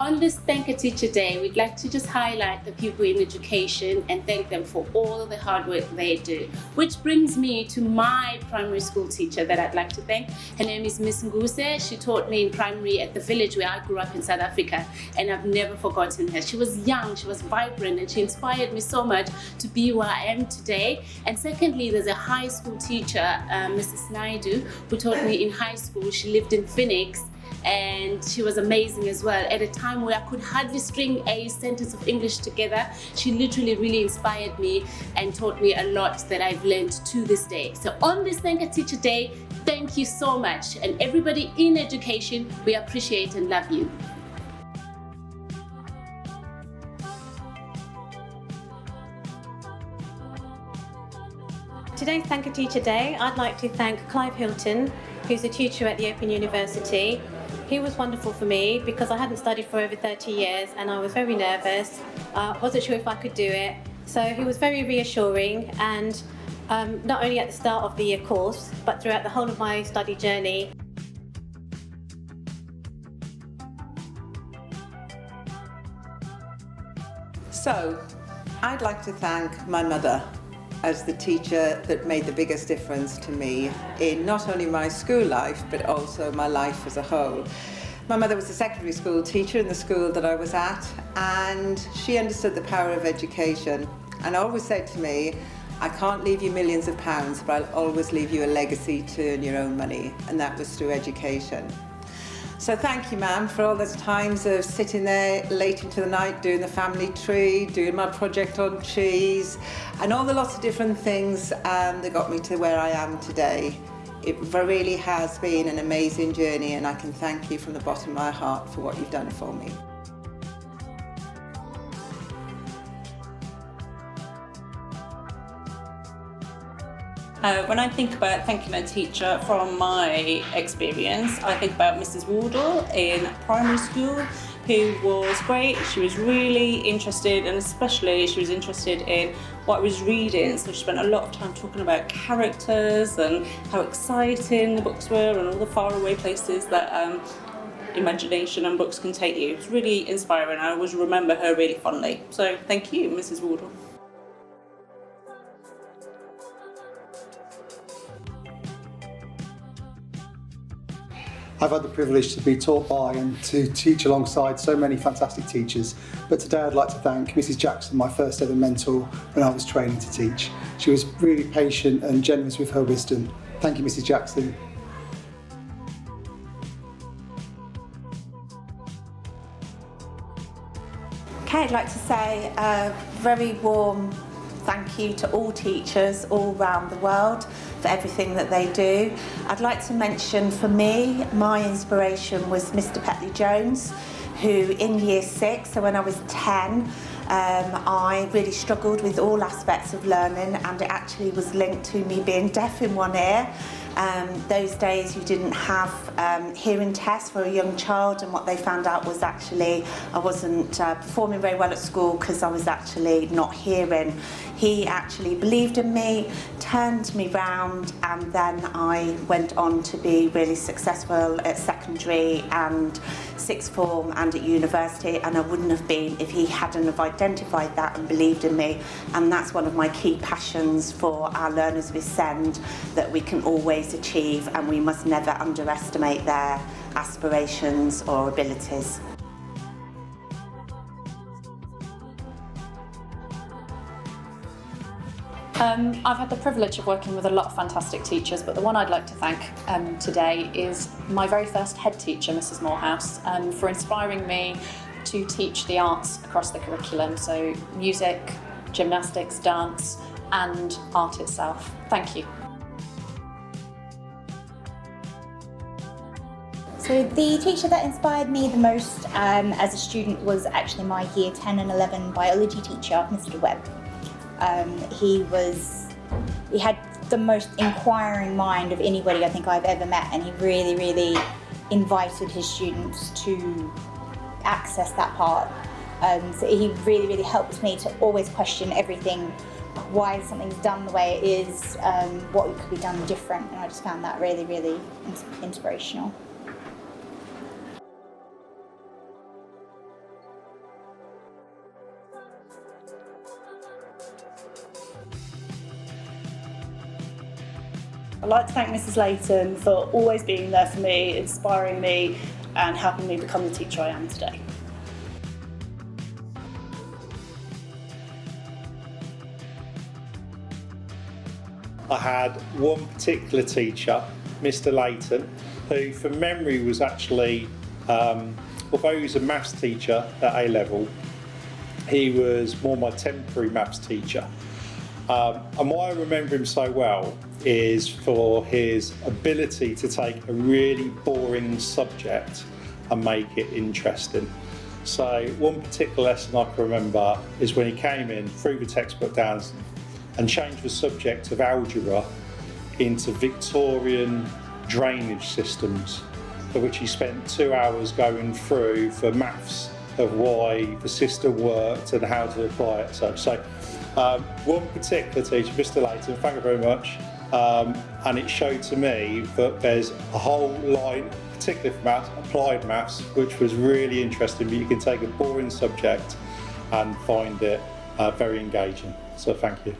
On this Thank a Teacher Day, we'd like to just highlight the people in education and thank them for all the hard work they do. Which brings me to my primary school teacher that I'd like to thank. Her name is Miss Nguse. She taught me in primary at the village where I grew up in South Africa, and I've never forgotten her. She was young, she was vibrant, and she inspired me so much to be where I am today. And secondly, there's a high school teacher, Mrs. Naidu, who taught me in high school. She lived in Phoenix, and she was amazing as well. At a time where I could hardly string a sentence of English together, she literally really inspired me and taught me a lot that I've learned to this day. So on this Thank a Teacher Day, thank you so much. And everybody in education, we appreciate and love you. Today's Thank a Teacher Day, I'd like to thank Clive Hilton, who's a tutor at the Open University. He was wonderful for me because I hadn't studied for over 30 years and I was very nervous. Wasn't sure if I could do it. So he was very reassuring, and not only at the start of the year course, but throughout the whole of my study journey. So, I'd like to thank my mother as the teacher that made the biggest difference to me in not only my school life, but also my life as a whole. My mother was a secondary school teacher in the school that I was at, and she understood the power of education, and always said to me, I can't leave you millions of pounds, but I'll always leave you a legacy to earn your own money, and that was through education. So thank you, ma'am, for all those times of sitting there late into the night doing the family tree, doing my project on cheese, and all the lots of different things that got me to where I am today. It really has been an amazing journey, and I can thank you from the bottom of my heart for what you've done for me. When I think about thanking a teacher from my experience, I think about Mrs. Wardle in primary school, who was great. She was really interested, and especially she was interested in what I was reading, so she spent a lot of time talking about characters and how exciting the books were and all the faraway places that imagination and books can take you. It was really inspiring. I always remember her really fondly. So thank you, Mrs. Wardle. I've had the privilege to be taught by and to teach alongside so many fantastic teachers, but today I'd like to thank Mrs. Jackson, my first ever mentor when I was training to teach. She was really patient and generous with her wisdom. Thank you, Mrs. Jackson. Okay, I'd like to say a very warm thank you to all teachers all around the world for everything that they do. I'd like to mention, for me, my inspiration was Mr. Petley Jones, who in year 6, so when I was 10, I really struggled with all aspects of learning, and it actually was linked to me being deaf in one ear. Those days you didn't have hearing tests for a young child, and what they found out was actually I wasn't performing very well at school because I was actually not hearing. He actually believed in me, turned me round, and then I went on to be really successful at secondary and sixth form and at university, and I wouldn't have been if he hadn't have identified that and believed in me. And that's one of my key passions for our learners with SEND, that we can always achieve, and we must never underestimate their aspirations or abilities. I've had the privilege of working with a lot of fantastic teachers, but the one I'd like to thank today is my very first head teacher, Mrs. Morehouse, for inspiring me to teach the arts across the curriculum, so music, gymnastics, dance, and art itself. Thank you. So the teacher that inspired me the most as a student was actually my year 10 and 11 biology teacher, Mr. Webb. He had the most inquiring mind of anybody I think I've ever met, and he really, really invited his students to access that part. So he really, really helped me to always question everything, why something's done the way it is, what could be done different, and I just found that really, really inspirational. like to thank Mrs. Layton for always being there for me, inspiring me and helping me become the teacher I am today. I had one particular teacher, Mr. Layton, who from memory was actually, although he was a maths teacher at A-level, he was more my temporary maths teacher. And why I remember him so well is for his ability to take a really boring subject and make it interesting. So one particular lesson I can remember is when he came in, threw the textbook down and changed the subject of algebra into Victorian drainage systems, for which he spent 2 hours going through for maths of why the system worked and how to apply it. So one particular teacher, Mr. Layton, thank you very much, and it showed to me that there's a whole line, particularly for maths, applied maths, which was really interesting, but you can take a boring subject and find it very engaging. So thank you.